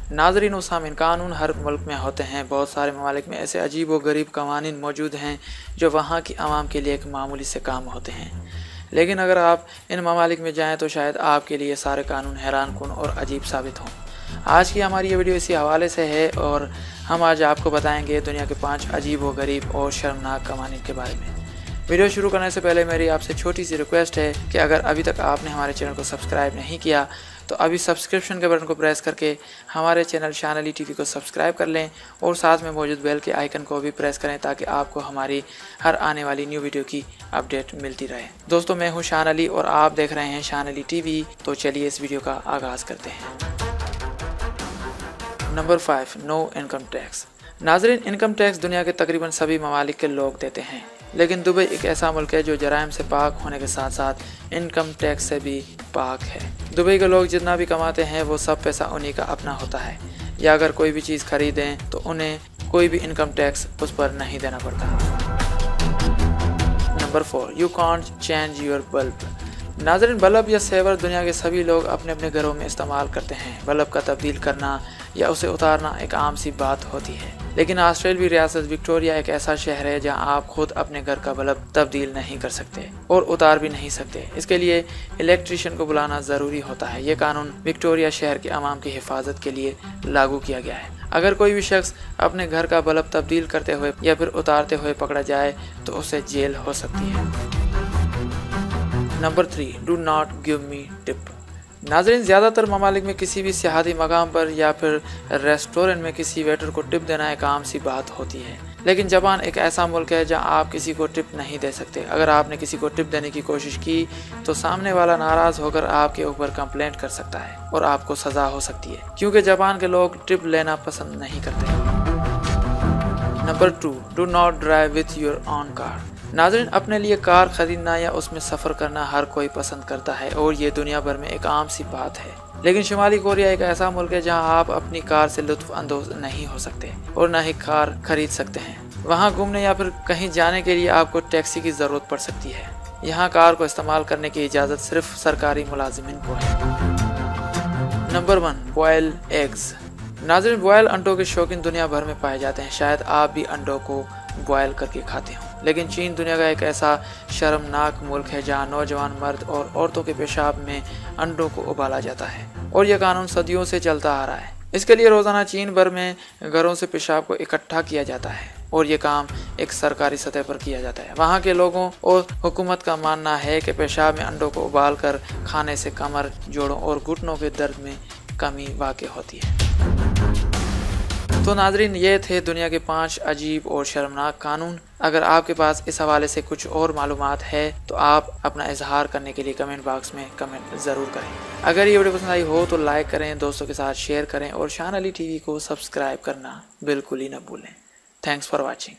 नाज़रीन व सामीन, कानून हर मुल्क में होते हैं। बहुत सारे ममालिक में ऐसे अजीब व गरीब कवानीन मौजूद हैं जो वहाँ की आवाम के लिए एक मामूली से काम होते हैं, लेकिन अगर आप इन ममालिक में जाएं तो शायद आपके लिए सारे कानून हैरानकुन और अजीब साबित हों। आज की हमारी ये वीडियो इसी हवाले से है और हम आज आपको बताएंगे दुनिया के 5 अजीब व गरीब और शर्मनाक कवानीन के बारे में। वीडियो शुरू करने से पहले मेरी आपसे छोटी सी रिक्वेस्ट है कि अगर अभी तक आपने हमारे चैनल को सब्सक्राइब नहीं किया तो अभी सब्सक्रिप्शन के बटन को प्रेस करके हमारे चैनल शान अली टीवी को सब्सक्राइब कर लें और साथ में मौजूद बेल के आइकन को भी प्रेस करें ताकि आपको हमारी हर आने वाली न्यू वीडियो की अपडेट मिलती रहे। दोस्तों, मैं हूं शान अली और आप देख रहे हैं शान अली टीवी। तो चलिए इस वीडियो का आगाज़ करते हैं। Number 5, no income tax. नाज़रीन, इनकम टैक्स दुनिया के तकरीबन सभी ममालिक के लोग देते हैं, लेकिन दुबई एक ऐसा मुल्क है जो जराइम से पाक होने के साथ साथ इनकम टैक्स से भी पाक है। दुबई के लोग जितना भी कमाते हैं वो सब पैसा उन्हीं का अपना होता है, या अगर कोई भी चीज़ खरीदें तो उन्हें कोई भी इनकम टैक्स उस पर नहीं देना पड़ता। Number 4, you can't change your bulb. नाज़रीन, बल्ब या सेवर दुनिया के सभी लोग अपने अपने घरों में इस्तेमाल करते हैं। बल्ब का तब्दील करना या उसे उतारना एक आम सी बात होती है, लेकिन ऑस्ट्रेलियाई रियासत विक्टोरिया एक ऐसा शहर है जहां आप खुद अपने घर का बल्ब तब्दील नहीं कर सकते और उतार भी नहीं सकते। इसके लिए इलेक्ट्रीशियन को बुलाना ज़रूरी होता है। ये कानून विक्टोरिया शहर के आवाम की हिफाजत के लिए लागू किया गया है। अगर कोई भी शख्स अपने घर का बल्ब तब्दील करते हुए या फिर उतारते हुए पकड़ा जाए तो उसे जेल हो सकती है। Number 3, do not give me tip. नाज़रीन, ज़्यादातर ममालिक में किसी भी सियाहती मकाम पर या फिर रेस्टोरेंट में किसी वेटर को टिप देना एक आम सी बात होती है, लेकिन जापान एक ऐसा मुल्क है जहां आप किसी को टिप नहीं दे सकते। अगर आपने किसी को टिप देने की कोशिश की तो सामने वाला नाराज़ होकर आपके ऊपर कंप्लेंट कर सकता है और आपको सज़ा हो सकती है, क्योंकि जापान के लोग टिप लेना पसंद नहीं करते। Number 2, do not drive with your own car. नाज़रीन, अपने लिए कार खरीदना या उसमें सफ़र करना हर कोई पसंद करता है और ये दुनिया भर में एक आम सी बात है, लेकिन शुमाली कोरिया एक ऐसा मुल्क है जहां आप अपनी कार से लुत्फ़ अंदोज़ नहीं हो सकते और न ही कार खरीद सकते हैं। वहां घूमने या फिर कहीं जाने के लिए आपको टैक्सी की ज़रूरत पड़ सकती है। यहाँ कार को इस्तेमाल करने की इजाज़त सिर्फ सरकारी मुलाजिमिन को है। Number 1, boil eggs. नाज़रीन, बॉयल अंडों के शौकीन दुनिया भर में पाए जाते हैं। शायद आप भी अंडों को बॉयल करके खाते हो, लेकिन चीन दुनिया का एक ऐसा शर्मनाक मुल्क है जहां नौजवान मर्द और औरतों के पेशाब में अंडों को उबाला जाता है और यह कानून सदियों से चलता आ रहा है। इसके लिए रोज़ाना चीन भर में घरों से पेशाब को इकट्ठा किया जाता है और ये काम एक सरकारी सतह पर किया जाता है। वहाँ के लोगों और हुकूमत का मानना है कि पेशाब में अंडों को उबाल कर खाने से कमर, जोड़ों और घुटनों के दर्द में कमी वाक़ई होती है। तो नाज़रीन, ये थे दुनिया के 5 अजीब और शर्मनाक कानून। अगर आपके पास इस हवाले से कुछ और मालूमात है तो आप अपना इजहार करने के लिए कमेंट बॉक्स में कमेंट ज़रूर करें। अगर ये वीडियो पसंद आई हो तो लाइक करें, दोस्तों के साथ शेयर करें और शान अली टीवी को सब्सक्राइब करना बिल्कुल ही न भूलें। Thanks for watching.